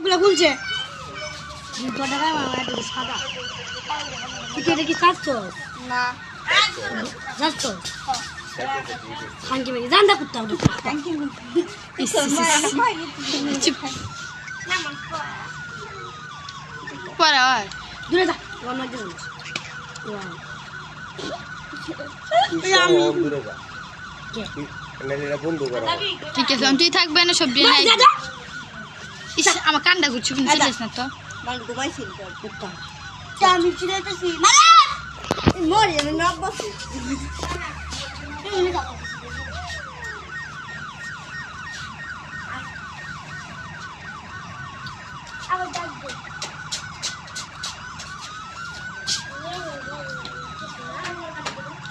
সবগুলো খুলছে 200 টাকা মামা এটা সাদা তুই এটা কি খাচ্ছ না যাচ্ছ খানকি মেয়ে জানটা করতে হবে পরে হয় দূরে যা আমার দিন ঠিক আছে তুই থাকবে না সবজি নাই আমার কান্ডা ঘুরছি কিন্তু চিনিস না তো আমি চিনাইতেছি মরি আমি না বসি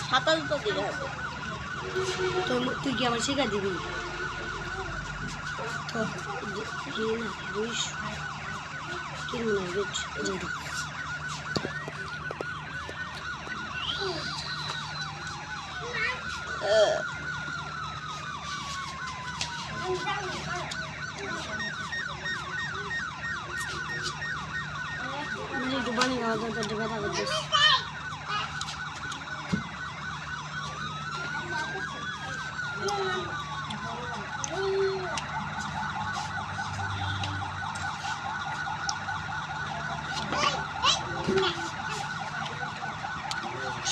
সাঁতার তো দিতে হবে তুই কি আমার শেখা দিবি তো কি না বুঝ কি মনে হয় বুঝ একটু বানিয়ে খাওয়া দরকার ব্যথা করছিস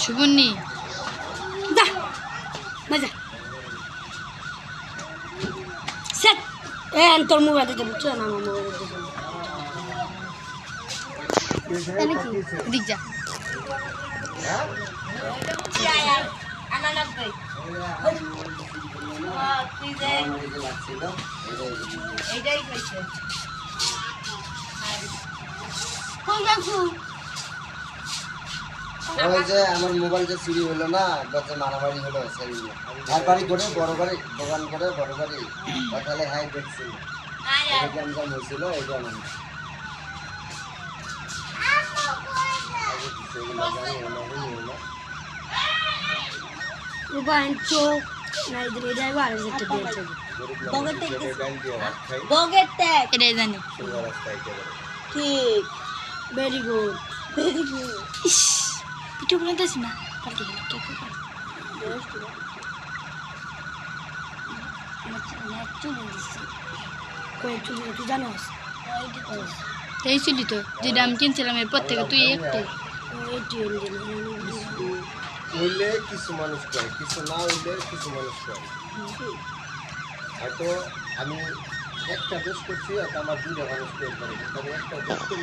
শুভনি যা মজা সেট তোর মোবাইল দিতে বুঝছো না আমার মোবাইল দিতে দিক যা আমার মোবাইল যে চুরি হলো না যে মারামারি হলো আর বাড়ি করে বড় বাড়ি দোকান করে বড় বাড়ি তাহলে হাই দেখছিল হয়েছিল এটা আমার রূপায়ণ চোখ না ইধর এটাই আর যেটা দিয়েছে এটাই জানি ঠিক ভেরি গুড ইস পিঠে বলতেছি না পাল্টে গেল কে কে তুই জানোস তাই চুলি তো যেটা আমি কিনছিলাম এরপর থেকে তুই একটাই হইলে কিছু মানুষ করে কিছু না হইলে কিছু মানুষ করে হয়তো আমি একটা দোষ করছি আর আমার দুইটা মানুষ করে একটা দোষ করি